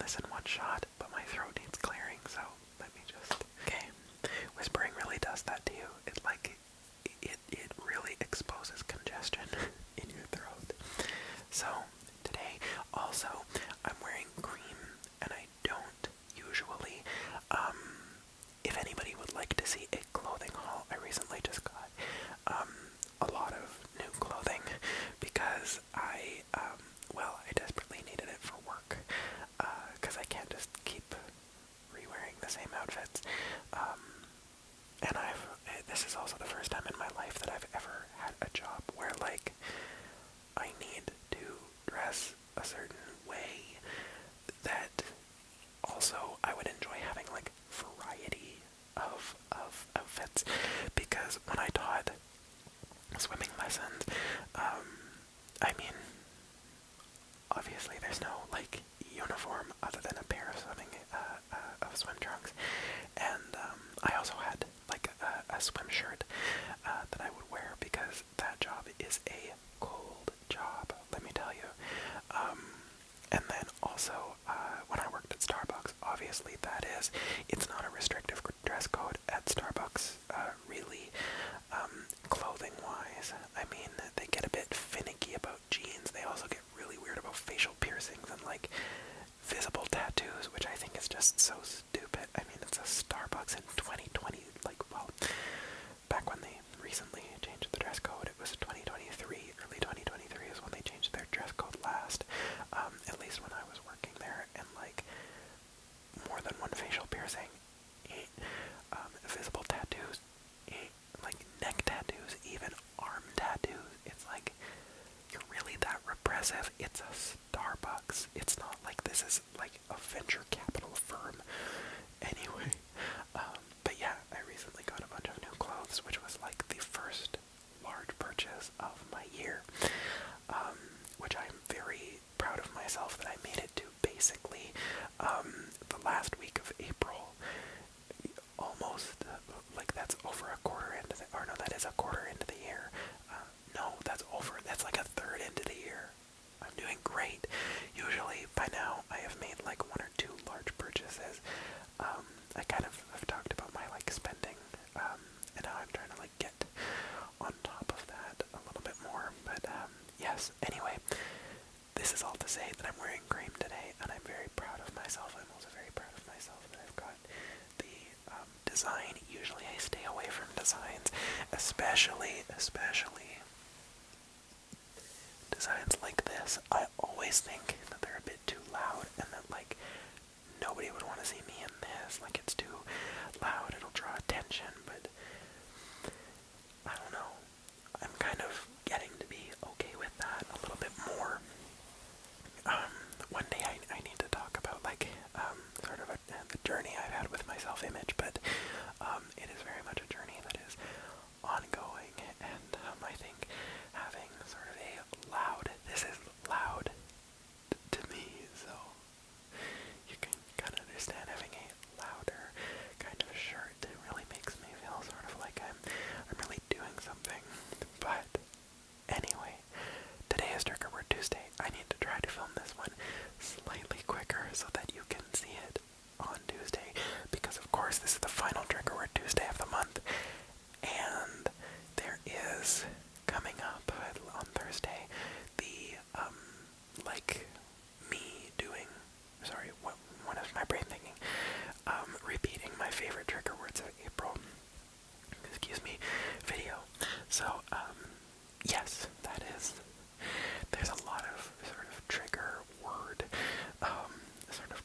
this in one shot, but my throat needs clearing, so let me just... Okay, whispering really does that to you. It's like, it really exposes congestion in your throat. So, today, also, I'm wearing cream, and I don't usually. If anybody would like to see a clothing haul, I recently just got a lot of new clothing because I desperately needed it for work because I can't just keep re-wearing the same outfits. And this is also the first time in my life that I've ever had a job where, like, I need to dress a certain way that also I would enjoy having, like, variety of outfits, because when I taught swimming lessons, I mean, obviously there's no, like, uniform other than a pair of swim trunks, and I also had, like, a swim shirt that I would wear, because that job is a cold job, let me tell you. And then also, when I worked at Starbucks, obviously it's not a restrictive dress code at Starbucks, really, clothing-wise. I mean, they get a bit finicky about jeans. They also get really weird about facial piercings and, like, visible tattoos, which I think is just so stupid. I mean, it's a Starbucks in 2020, like, well, back when they recently changed the dress code, it was 2023, early 2023 is when they changed their dress code last, at least when I was working there, and, like, more than one facial piercing, visible tattoos, like, neck tattoos, even arm tattoos. It's like, you're really that repressive? It's a Starbucks. It's not like this is, like, a venture capital firm. Anyway, but yeah, I recently got a bunch of new clothes, which was, like, the first large purchase of my year, which I'm very proud of myself that I made it to basically the last week of April. Almost, like, that's over a quarter into the, or no, that is a quarter into the year. No, that's like a third into the year. I'm doing great. Usually, by now, I have made, like, one or two large purchases. I kind of have talked about my, like, spending, and now I'm trying to, like, get on top of that a little bit more, but, yes, anyway, this is all to say that I'm wearing cream today, and I'm very proud of myself. I'm also very proud of myself that I've got the, design. Usually I stay away from designs, especially designs like this. I always think that they're a bit too loud, and that, like, nobody would want to see me in this. Like, it's too loud, it'll draw attention, but I don't know. I'm kind of getting to be okay with that a little bit more. One day I need to talk about, like, sort of the journey I've had with my self-image, but it is very much a journey that is ongoing, and I think having sort of a loud, this is loud to me, so you can kind of understand having a louder kind of shirt. It really makes me feel sort of like I'm really doing something. But anyway, today is Trigger Word Tuesday. I need to try to film this one slightly quicker so that you can see it on Tuesday, because of course this is the final Trigger Word Tuesday of the month, and there is coming up on Thursday the like, me doing, sorry, what is my brain thinking, repeating my favorite trigger words of April, excuse me, video. So yes, that is, there's a lot of sort of trigger word sort of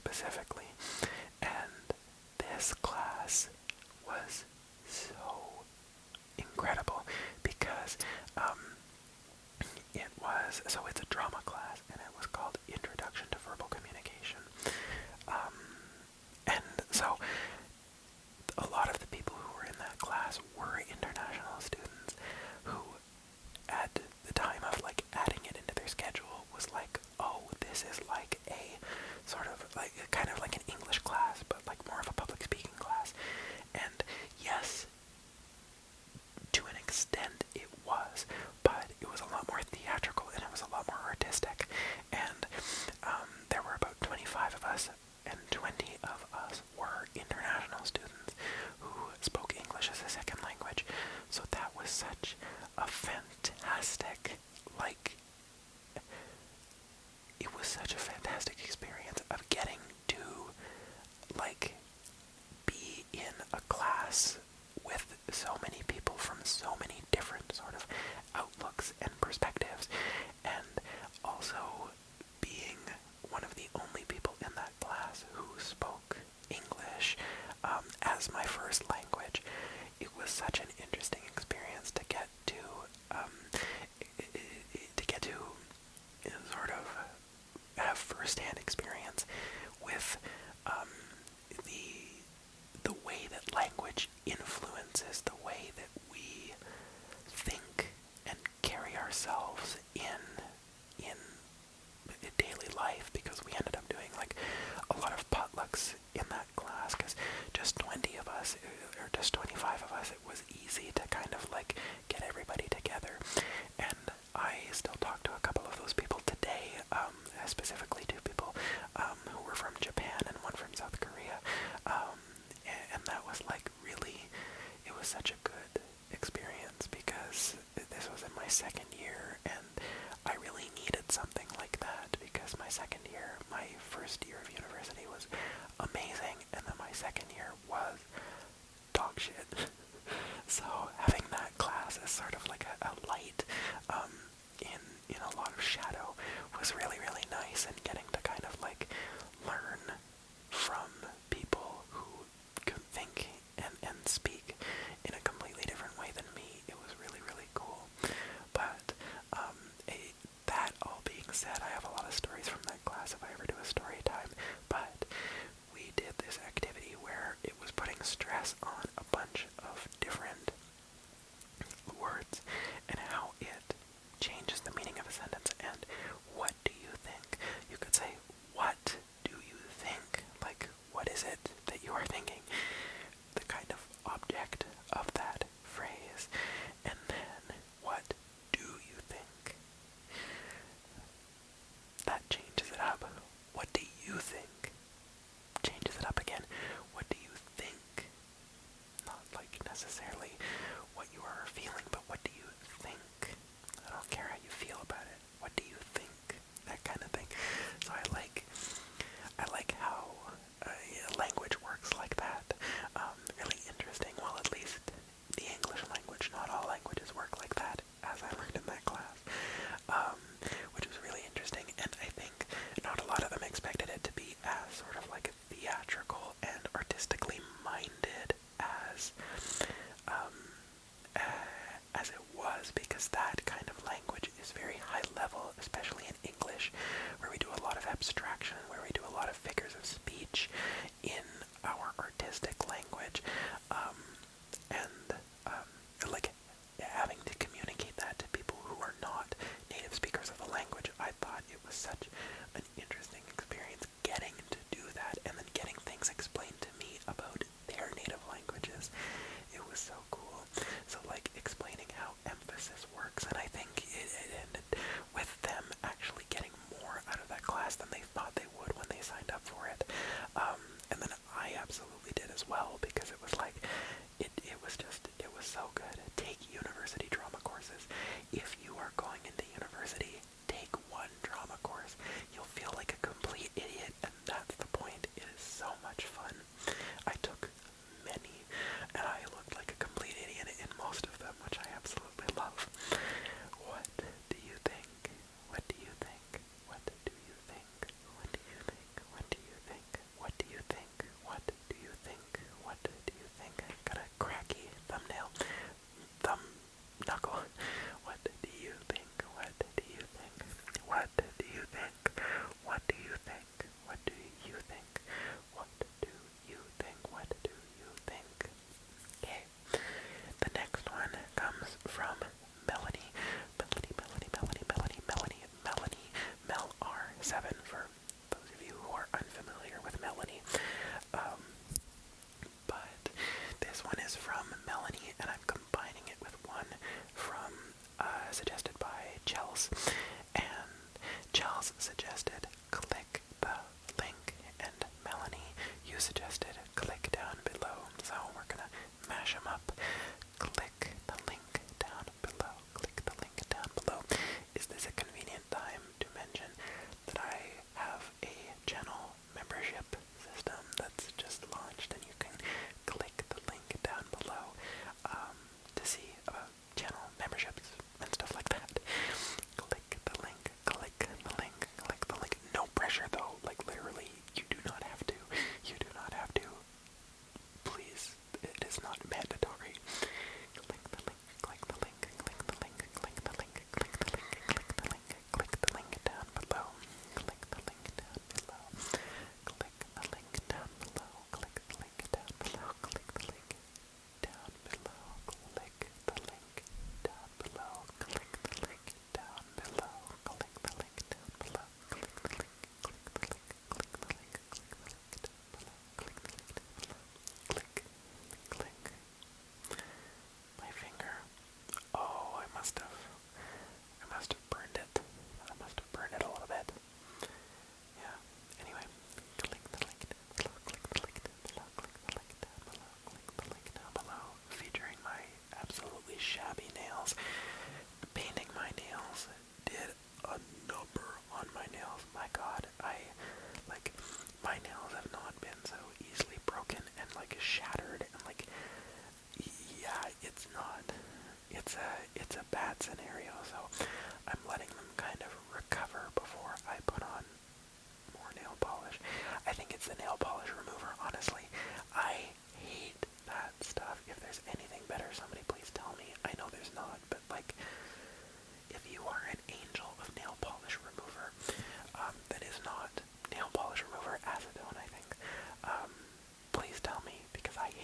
specifically. And this class was so incredible because it's a drama class, and it was called Introduction to Verbal Communication. And so a lot of the people who were in that class were international students who, at the time of like adding it into their schedule, was like, oh, this is like a sort of like kind of like an English class, but like more of a public speaking class. And yes, to an extent it was, but it was a lot more theatrical and it was a lot more artistic. And there were about 25 of us, and 20 of us were international students who spoke English as a second language. So that was such a fantastic, it was such a fantastic experience of getting to, be in a class with so many people from so many different sort of outlooks and perspectives, and also being one of the only people in that class who spoke English as my first language. It was such an interesting experience to get to sort of have first-hand experience with the way that language influences the way that we think and carry ourselves in daily life, because we ended up doing like a lot of potlucks in that class, because just 20 of us, or just 25 of us, it was easy to kind of like get everybody together. And I still talk to a couple of those people today, specifically two people who were from Japan and one from South Korea, and that was like really, it was such a good experience, because this was in my second year, and I really needed something like that, because my second year, my first year of university was amazing, and then my second year was dog shit. So having that class as sort of like a light in a lot of shadow was really, really nice, and getting to kind of like learn from people who could think and speak in a completely different way than me, it was really, really cool. But that all being said, I have a lot of stories from that class if I ever do a story time, but we did this activity where it was putting stress on a bunch of different words and how it changes the meaning of a sentence. And what do you think? You could say, what do you think? Like, what is it that you are thinking? The kind of object of that phrase. And then, what do you think? That changes it up. What do you think? Changes it up again. What do you think? Not like necessarily what you are feeling, but what do you think? I don't care how you feel about it. What do you think? That kind of thing. So I like how language works like that. Really interesting. Well, at least the English language. Not all languages work like that, as I learned in that class. Which was really interesting, and I think not a lot of them expected it to be as sort of like theatrical and artistically minded as it was, because that kind of language is very high level, especially in English, where we do a lot of abstraction, where we do a lot of figures of speech in our artistic language, and like having to communicate that to people who are not native speakers of the language. I thought it was such an interesting experience getting to do that, and then getting things explained to me about their native languages. It was so cool. So like explaining how emphasis works, and I think it ended with them actually getting more out of that class than they thought they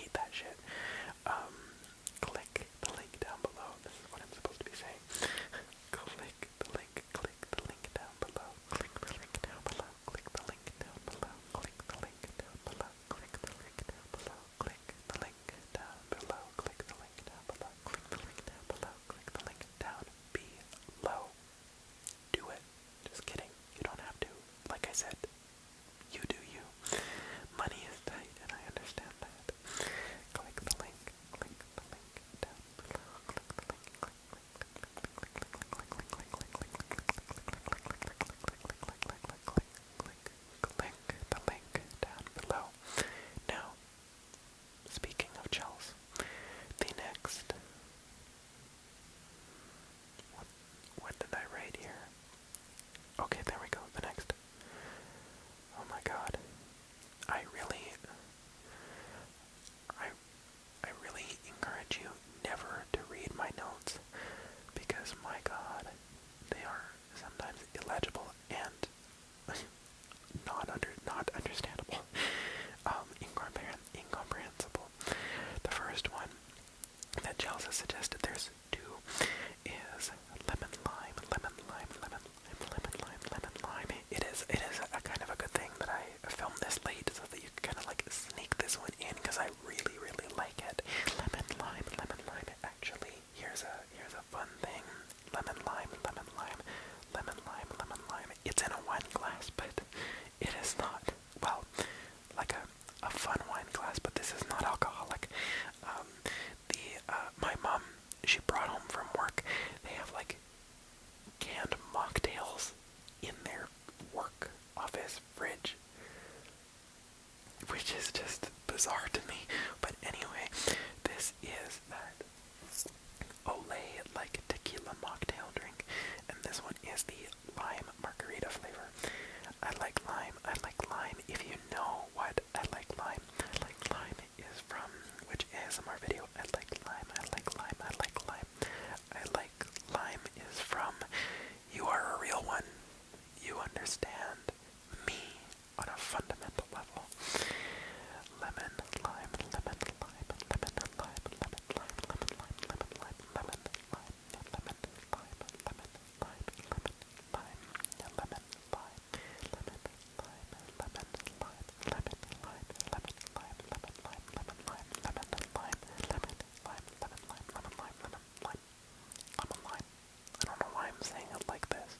hate that shit. Click the link down below. This is what I'm supposed to be saying. Click the link down below. Click the link down below. Click the link down below. Click the link down below. Click the link down below. Click the link down below. Click the link down below. Click the link down below. Click the link down below. Do it. Just kidding. You don't have to. Like I said, you do you. Money is tight, and I understand that. Click the link. Click the link down below. Click the link. Click, click, click, click, click, click, click, click, click, click, click, click, click, click the link down below. Now, speaking of gels, the next. What did I write here? Okay, there we go. The next. Oh my god. I really encourage you never to read my notes because my god, they are sometimes illegible and not understandable. Incomprehensible. The first one that Chelsea suggested, there's two, is lemon lime. It is a kind of a good thing that I filmed this late so that you can kind of like sneak this one in because I really like it. Lemon lime. Actually, here's a fun thing. Lemon lime. It's in a wine glass, but it is not, well, like a fun wine glass, but this is not alcoholic. My mom, she brought home from work, they have like canned mocktails in their work office fridge, which is just bizarre to me. But anyway, this is that Olay like tequila mocktail drink, and this one is the lime margarita flavor. I like lime. If you know what I like lime is from, which ASMR video I like lime is from You Are a Real One. You understand me on a fundamental level. Lemon lime. I don't know why I'm saying it like this.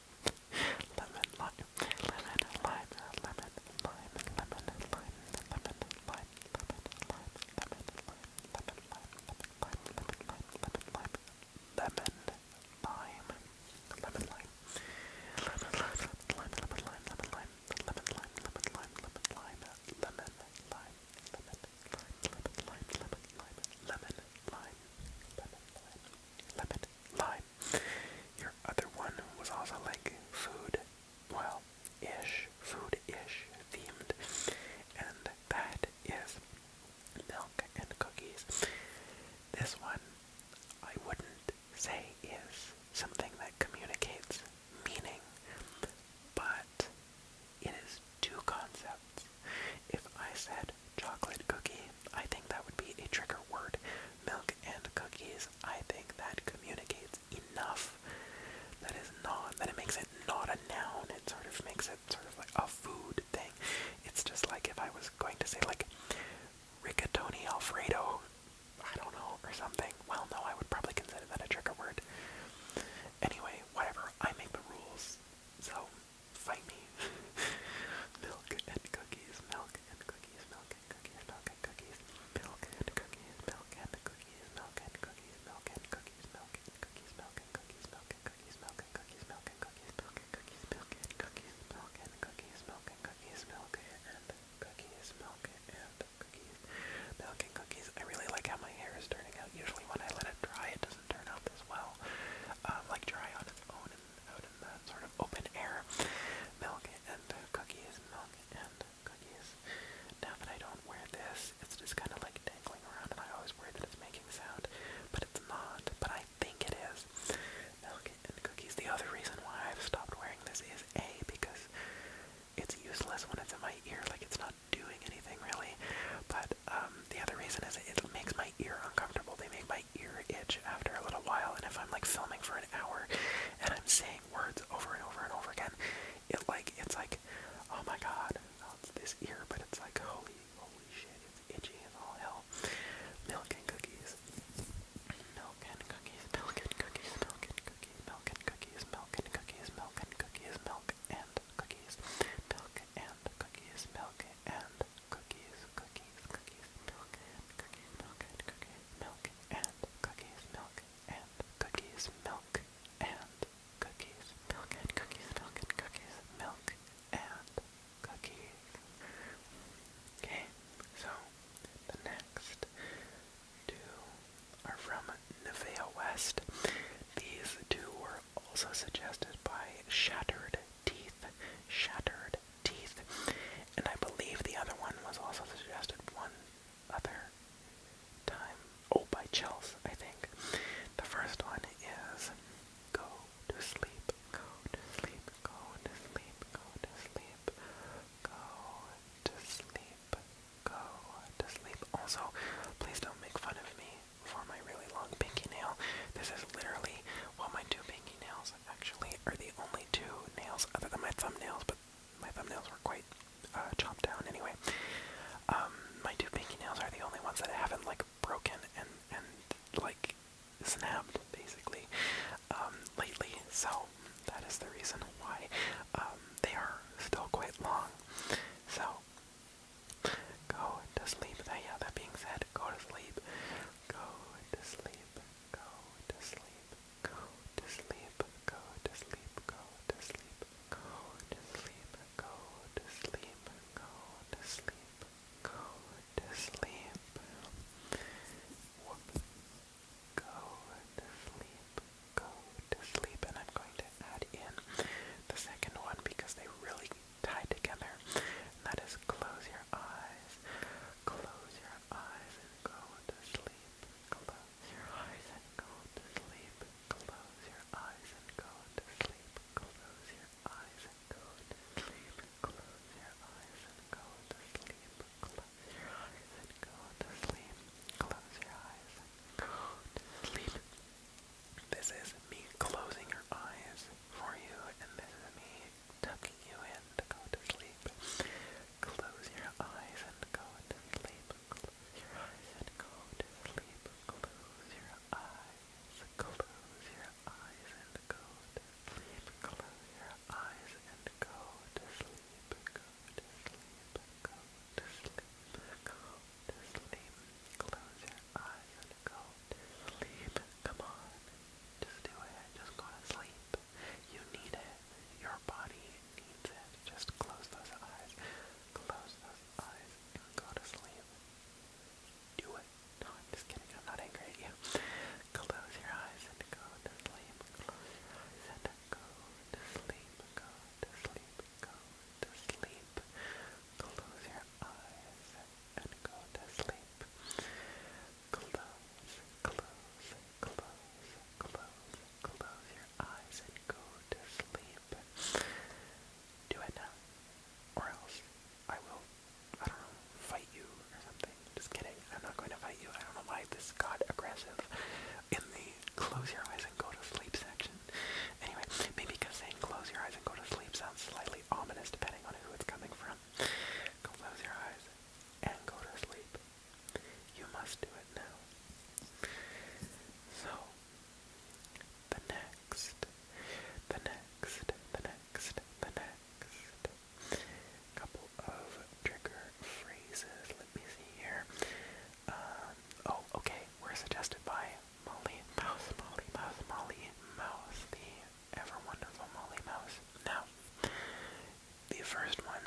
Lemon lime. Your other one was also like food, well, food-ish themed, and that is milk and cookies. This one, I wouldn't say is something that communicates meaning, but it is two concepts. If I said chocolate cookie, I think that would be a trigger word. Milk and cookies, I think that communicates enough that it makes it not a noun. It sort of makes it sort of like first one,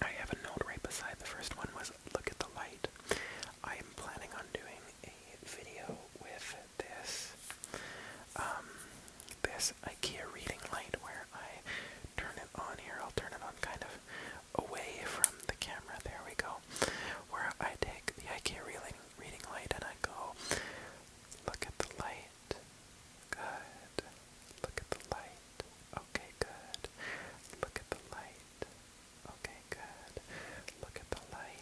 I have a note right beside the first one was look at the light. I am planning on doing a video with this, this IKEA reading light where I turn it on here. I'll turn it on kind of away from the camera. There we go. Where I take the IKEA reading light and I go, look at the light. Good. Look at the light. Okay, good. Look at the light. Okay, good. Look at the light.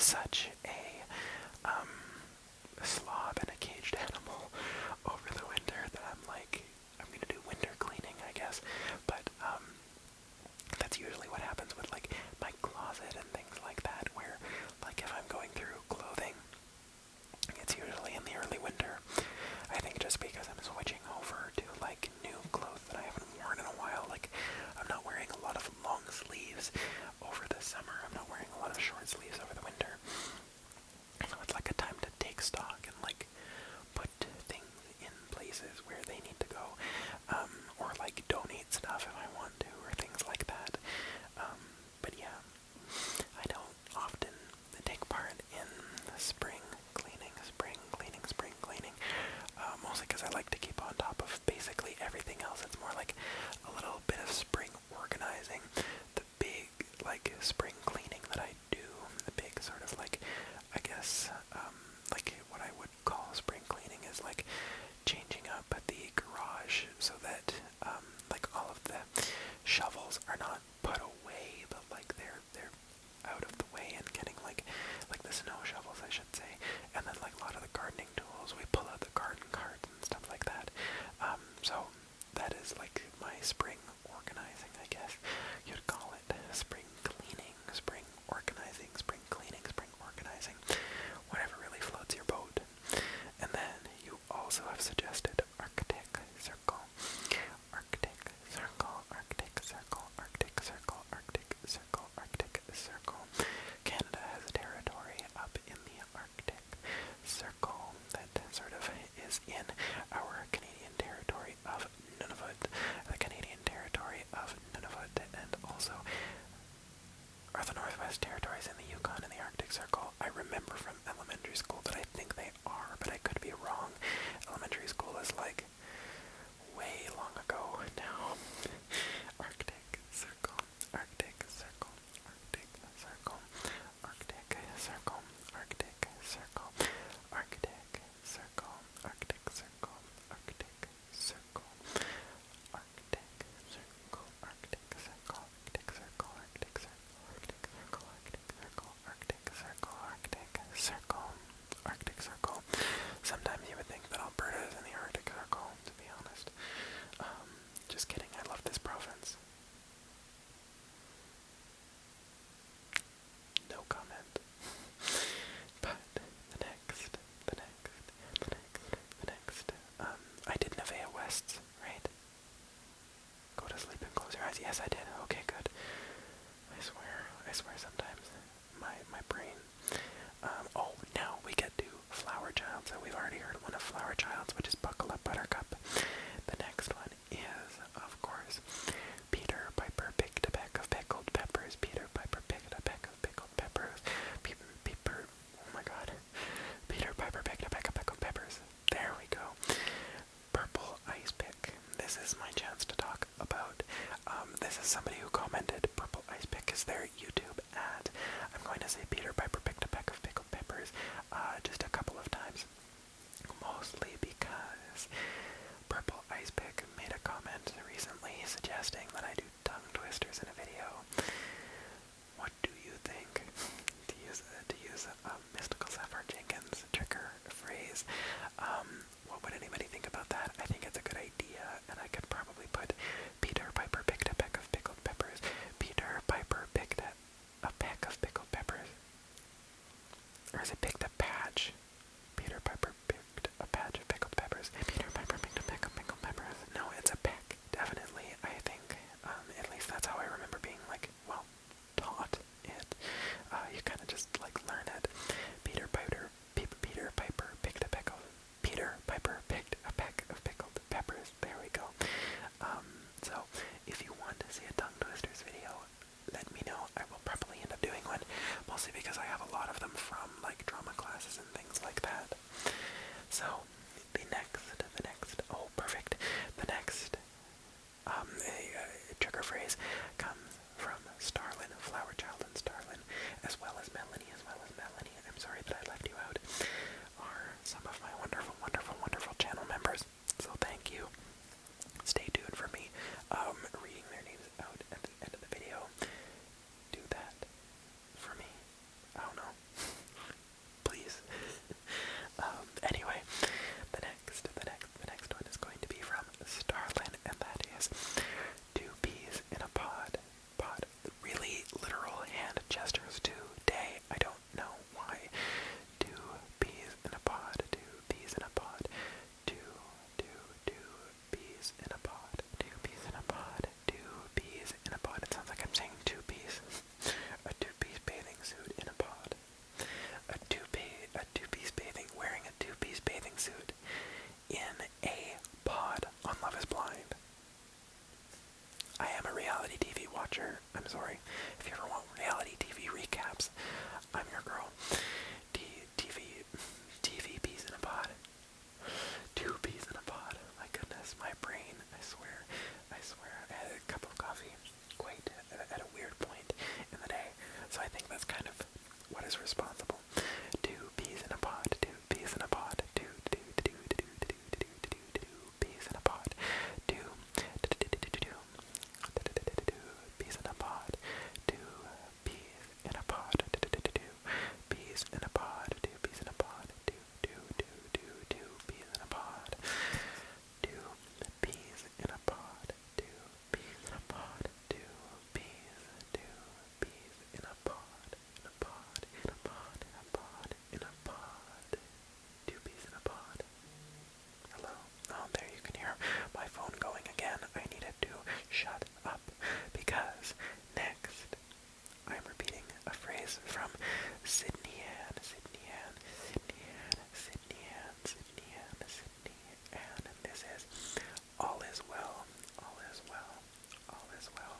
such a slob and a caged animal over the winter that I'm like, I'm gonna do winter cleaning, I guess. But that's usually what happens with like my closet and things like that, where like if I'm going through clothing, it's usually in the early winter. I think just because I'm switching over to like new clothes that I haven't worn in a while. Like I'm not wearing a lot of long sleeves over the summer. I'm not wearing a lot of short sleeves over the winter. So it's like a time to take stock and like put things in places where they need to go, or like donate stuff if I want to, or things like that. But yeah, I don't often take part in spring cleaning, mostly because I like to keep on top of basically everything else. It's more like a little bit of spring organizing. The big, like, spring cleaning that I do, the big sort of, like, I guess, like, what I would call spring cleaning is, like, changing up the garage so that, like, all of the shovels are not put away, but, like, they're out of the way and getting, like the snow shovels, I should say, and then, like, a lot of the gardening tools, we pull out the garden carts and stuff like that. So that is, like, my spring organizing, I guess you'd call it. Spring cleaning, spring organizing, spring cleaning, spring organizing, whatever really floats your boat. And then you also have suggested Arctic Circle, Arctic Circle, Arctic Circle, Arctic Circle, Arctic Circle, Arctic Circle. Canada has a territory up in the Arctic Circle that sort of is in our Canadian territory of Nunavut, the Canadian territory of Nunavut, and also are the Northwest Territories in the Yukon and the Arctic Circle. I remember from elementary school that I think they are, but I could be wrong. Elementary school is like way long ago now. Arctic Circle, Arctic Circle, Arctic Circle, Arctic Circle, Arctic Circle, Arctic Circle, Arctic Circle, Arctic Circle, Arctic Circle, Arctic Circle, Arctic Circle, Arctic Circle, Arctic Circle, Arctic Circle, Arctic Circle, Arctic Circle. Sometimes you would think that Alberta is in the Arctic Circle, to be honest. Just kidding, I love this province. No comment. But the next, I did Nevaeh Wests, right? Go to sleep and close your eyes. Yes, I did. Okay, good. I swear sometimes my brain. Oh, now we get to Flower Child. So we've already heard one of Flower Child's, which is Buckle Up Buttercup. The next one is, of course, Peter Piper picked a peck of pickled peppers. Peter Piper picked a peck of pickled peppers. Oh my god. Peter Piper picked a peck of pickled peppers. There we go. Purple Ice Pick. This is my chance to talk about, this is somebody who commented Purple Ice Pick is their YouTube ad. I'm going to say Peter Piper picked a peck of pickled peppers just a couple of times. Mostly because Purple Ice Pick made a comment recently suggesting that I do tongue twisters in a video. What do you think? To use Mystical Sapphire Jenkins trigger phrase. What would anybody think about that? I think it's a good idea, and I could probably put Peter Piper picked a peck of pickled peppers. Peter Piper picked a peck of pickled peppers. Or is it picked a patch? Peter Piper picked a patch of pickled peppers. Peter Piper picked a peck of pickled peppers. No, it's a peck. Definitely, I think. At least that's how I remember being, like, well, taught it. You kind of just, like, learn it. Peter Piper picked a peck of... Peter Piper picked a peck of pickled peppers. There we go. So, if you want to see a tongue twisters video, let me know. I will probably end up doing one, mostly because I have a lot of them from, like, drama classes and things like that. So, the next, oh, perfect. The next, trigger phrase comes from Starlin, Flower Child and Starlin, as well as Melanie. I'm sorry that I left you out, are some of my wonderful, wonderful, wonderful channel members. So thank you. Stay tuned for me, reading their names out at the end of the video. Do that for me. I don't know. is responsible. Two peas in a pod, two peas in a pod, two peas in a pod, two peas in a pod, two peas in a pod, two peas in a pod, two peas in a pod, two peas in a pod, two peas in a pod, two peas in a pod, two peas in a pod, in a pod, in a pod, in a pod, in a pod, two peas in a pod. Hello? Oh, there you can hear my phone going again. I needed to shut up because next I'm repeating a phrase from Sydney Ann, Sydney Ann, Sydney Ann, Sydney Ann, Sydney Ann, Sydney Ann, and this is all is well, all is well, all is well,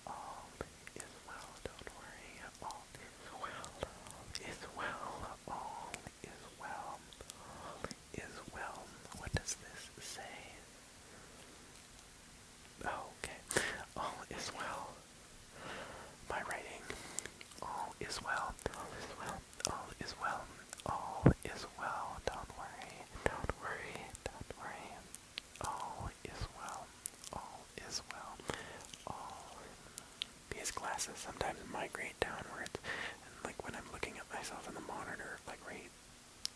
all is well, don't worry, all is well, all is well, all is well, all is well. What does this say? Oh, okay, all is well. My writing. All is well. All is well. All is well. All is well. Don't worry. Don't worry. Don't worry. All is well. All is well. All. These glasses sometimes migrate downwards, and like when I'm looking at myself in the monitor, like right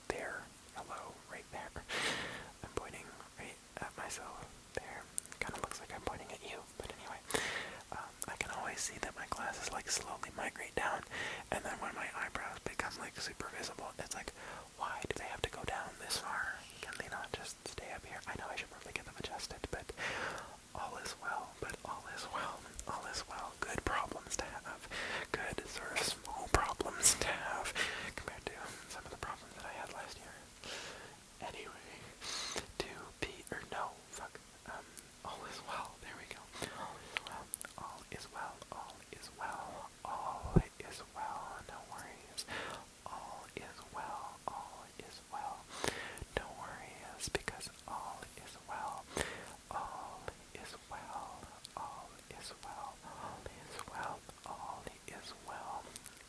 there. Hello, right there. I'm pointing right at myself there. Kind of looks like I'm pointing at you, but anyway. I can always see that my glasses like slowly migrate down, and then when my eyebrows become like super visible, it's like, why do they have to go down this far? Can they not just stay up here? I know I should probably get them adjusted, but all is well, but all is well, all is well. Good problems to have, good sort of small problems to have, compared to some of the problems that I had last year. Anyway, all is well, there we go. All is well, all is well, all is well, all is well, no worries. All is well, all is well, no worries, because all is well, all is well, all is well, all is well, all is well.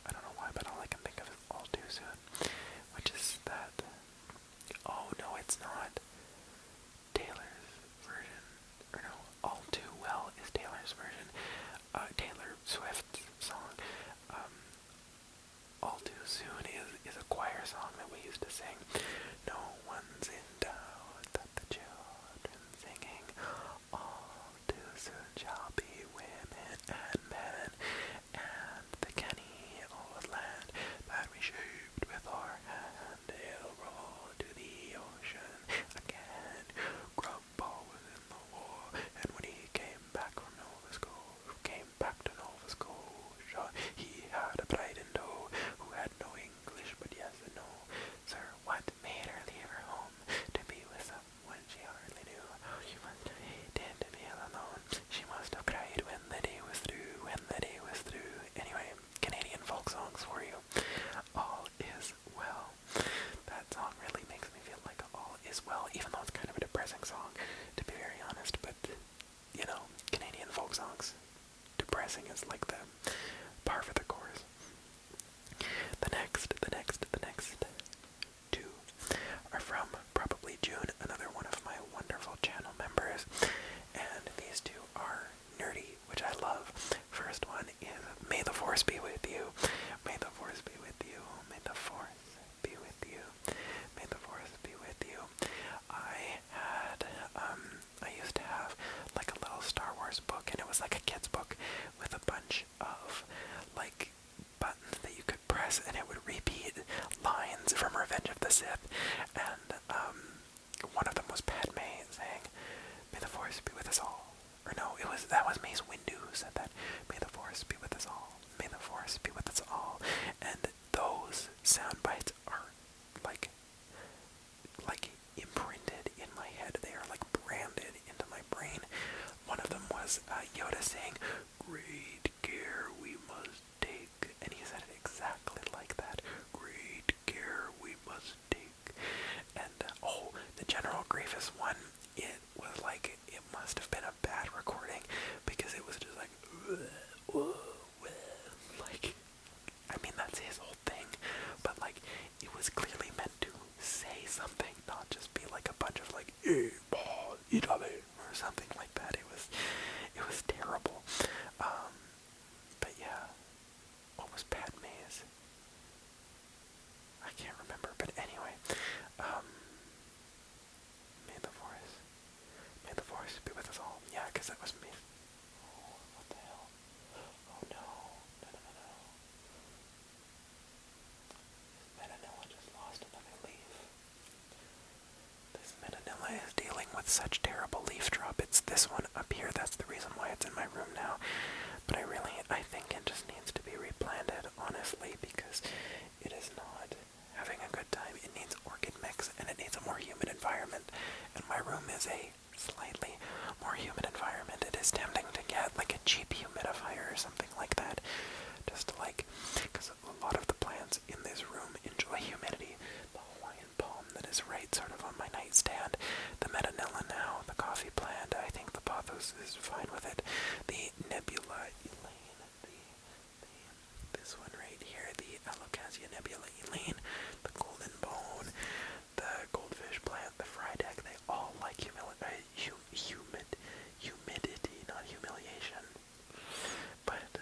I don't know why, but all I can think of is all too soon, which is that, oh no, it's not. Taylor's version, or no, All Too Well is Taylor's version, Taylor Swift's song. All Too Soon is a choir song that we used to sing. No one's in doubt that the children singing all too soon shall be women and men, and the canny old land that we shaped with our hand, they'll roll to the ocean again. Grandpa was in the war, and when he came back from Nova Scotia, he had a bride in tow who had no English, but yes and no. Sir, what made her leave her home to be with someone she hardly knew? She must have hated to be alone. She must have cried when the day was through, when the day was through. Anyway, Canadian folk songs for you. All is well. That song really makes me feel like all is well, even though it's kind of a depressing song, to be very honest, but, you know, Canadian folk songs, depressing is like the par for the course. The next two are from probably June, another one of my wonderful channel members, and these two are nerdy, which I love. First one is May the Force be with you. May the Force be with you. May the Force be with you. May the Force be with you. I used to have like a little Star Wars book, and it was like a kid's book with a bunch of like buttons that you could press, and it would repeat lines from Revenge of the Sith, and one of them was Padme saying, "May the Force be with us all." Or no, that was Mace Windu who said that. "May the Force be with us all. May the Force be with us all." And those sound bites are like imprinted in my head. They are like branded into my brain. One of them was Yoda saying, "Great care we must take," and he said it exactly like that. "Great care we must take." And the General Grievous one, it was like, it must have been a bad recording, because it was just like, like, I mean, that's his whole thing. nebula is dealing with such terrible leaf drop. It's this one up here. That's the reason why it's in my room now. But I think it just needs to be replanted, honestly, because it is not having a good time. It needs orchid mix, and it needs a more humid environment. And my room is a slightly more humid environment. It is tempting to get like a cheap humidifier or something like that. Just to because a lot of the plants in this room enjoy humidity. The Hawaiian palm that is right sort of on my nightstand, the metanilla now, the coffee plant, I think the pothos is fine with it. The nebula elaine, this one right here, the Alocasia nebula elaine, the golden bone, the goldfish plant, the frydeck, they all like humidity, not humiliation. But,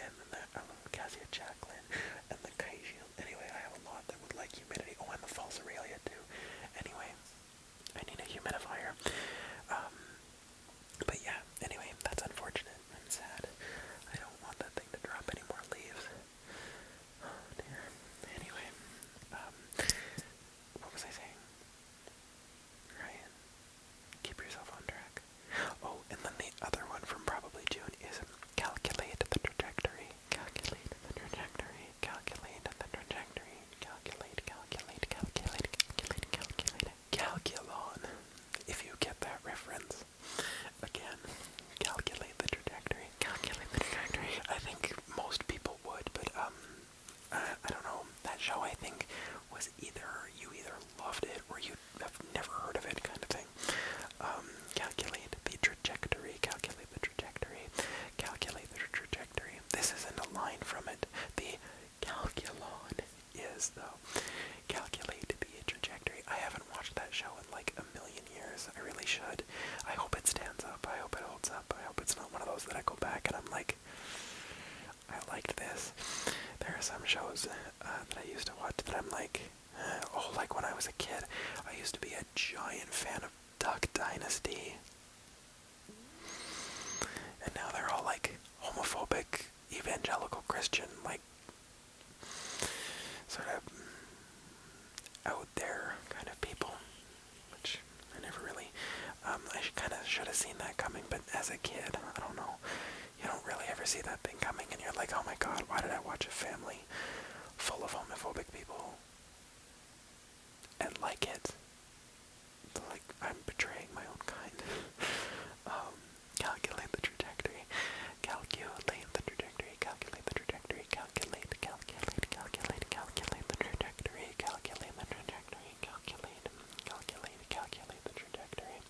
and then the Alocasia Jacqueline, and the Kaiju. Anyway, I have a lot that would like humidity. Oh, and the false Aurelia too. Anyway, I need a humidifier. But yeah, anyway, that's unfortunate and sad. I don't want that thing to drop any more leaves. Oh dear. Anyway, what was I saying? Ryan, keep yourself on track. Oh, and then the other one from probably June is calculate the trajectory. Calculate the trajectory. Calculate the trajectory. Calculate. Calculon. If you get that reference. Again, calculate the trajectory. Calculate the trajectory. I think most people would, but I don't know. That show, I think, was you either loved it or you have never heard of it, kind of thing. Calculate the trajectory. Calculate the trajectory. Calculate the trajectory. This isn't a line from it. The calculon is, though. Calculate the trajectory. I haven't watched that show in like a million years. I really should. I hope it stands up. I hope it holds up. I hope it's not one of those that I go back and I'm like, I liked this. There are some shows that I used to watch that I'm like, like when I was a kid, I used to be a giant fan of Duck Dynasty. And now they're all like homophobic, evangelical Christian, like sort of out there kind of people, which I never really, I kind of should have seen that coming, but as a kid, I don't know, you don't really ever see that thing coming, and you're like, oh my god, why did I watch a family full of homophobic people and like it? So, like, I'm betraying my own kind. Calculate the trajectory. Calculate the trajectory. Calculate the trajectory. Calculate the trajectory. Calculate the trajectory. Calculate the trajectory. Calculate the trajectory.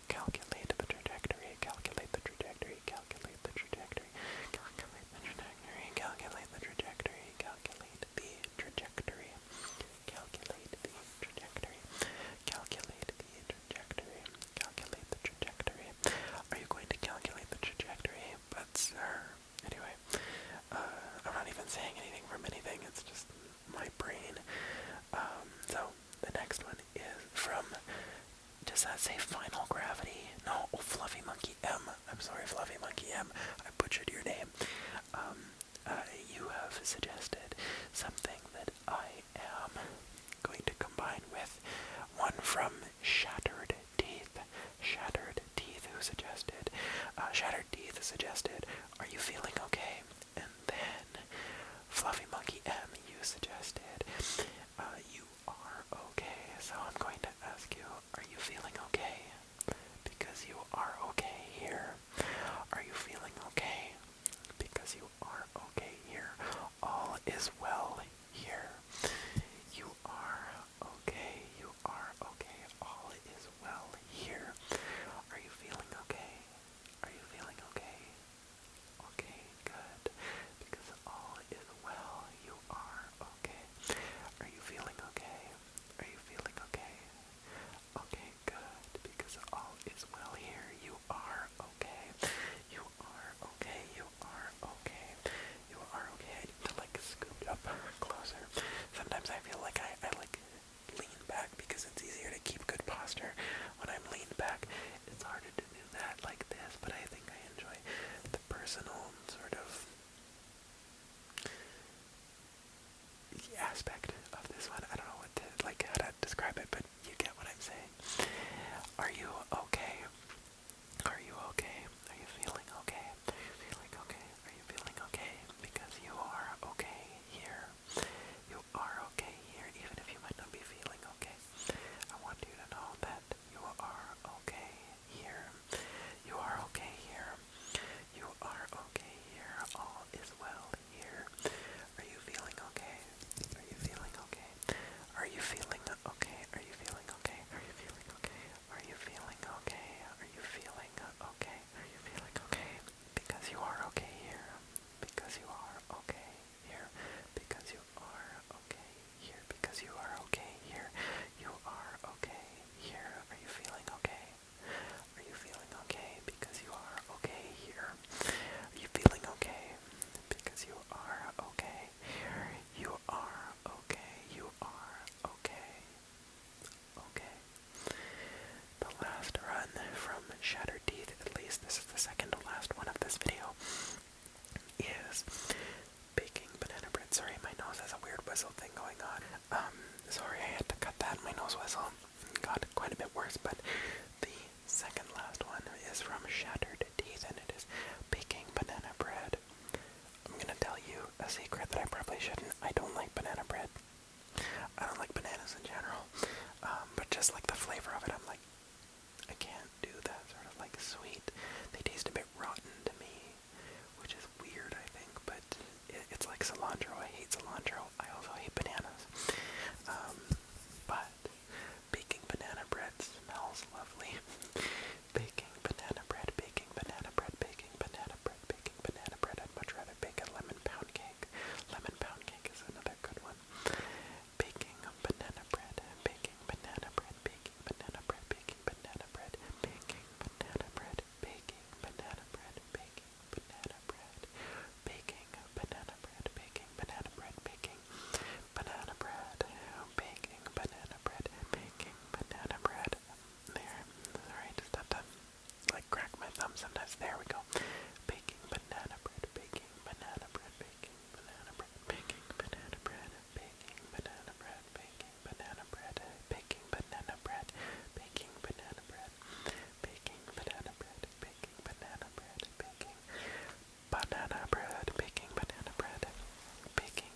Calculate the trajectory. Calculate the trajectory. Calculate the trajectory. Calculate the trajectory. Calculate the trajectory. Calculate the trajectory. Calculate the trajectory. Calculate the trajectory. Calculate the trajectory. Are you going to calculate the trajectory? But sir, anyway, I'm not even saying anything from anything. It's just my brain. So the next one is from. Does that say Final Gravity? No, Fluffy Monkey M. I'm sorry, Fluffy Monkey M. I butchered your name. You have suggested something that I am going to combine with one from Shattered Teeth. Shattered Teeth, who suggested, are you feeling okay? And then Fluffy Monkey M, you suggested, you are okay. So I'm going to ask you, are you feeling okay? Because you are okay here. Are you feeling okay? Because you are okay here. All is well here. You are okay. You are okay. All is well here. Are you feeling okay? Are you feeling okay? cilantro. I hate cilantro. I also hate bananas. But baking banana bread smells lovely. Baking banana bread, baking banana bread, baking banana bread, baking banana bread. I'd much rather bake a lemon pound cake. Lemon pound cake is another good one. Baking banana bread, baking banana bread, baking banana bread, baking banana bread, baking banana bread, baking banana bread, baking banana bread, baking banana bread, baking banana bread, baking banana bread, baking banana bread, baking banana bread. There. Sorry, just have to like crack my thumb sometimes. There we go. Baking banana bread, baking banana bread, baking banana bread, baking banana bread, baking banana bread, baking banana bread, baking banana bread, baking banana bread, baking banana bread, baking banana bread, baking banana bread, baking banana bread, baking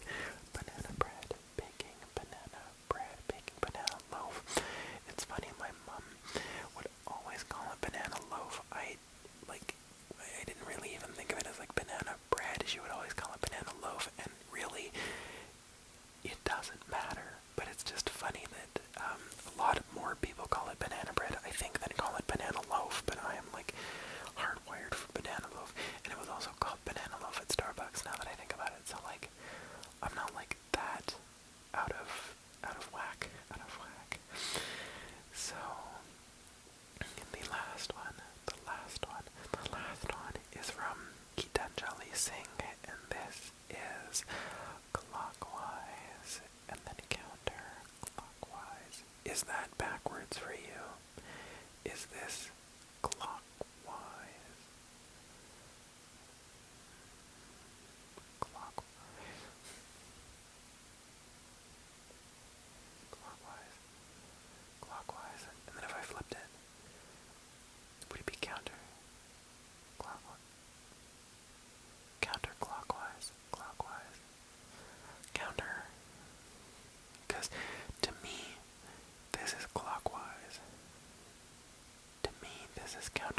banana bread, baking banana bread, baking banana loaf. It's funny, my mom would always call it banana loaf. I didn't really even think of it as like banana bread. She would always call it banana loaf, and really, it doesn't matter. But it's just funny that a lot more people call it banana bread, I think, than call it banana loaf. But I am like hardwired for banana loaf, and it was also called banana loaf at Starbucks. Now that I think about it, so like, I'm not like that out of whack. So the last one is from Gitanjali Singh, and this is clockwise, and then counterclockwise. Is that backwards for you? Is this clockwise? Clockwise. Clockwise. Clockwise. And then if I flipped it, would it be counter? Clockwise. Counterclockwise. Clockwise. Counter. Because to me, this is clockwise. To me, this is counterclockwise.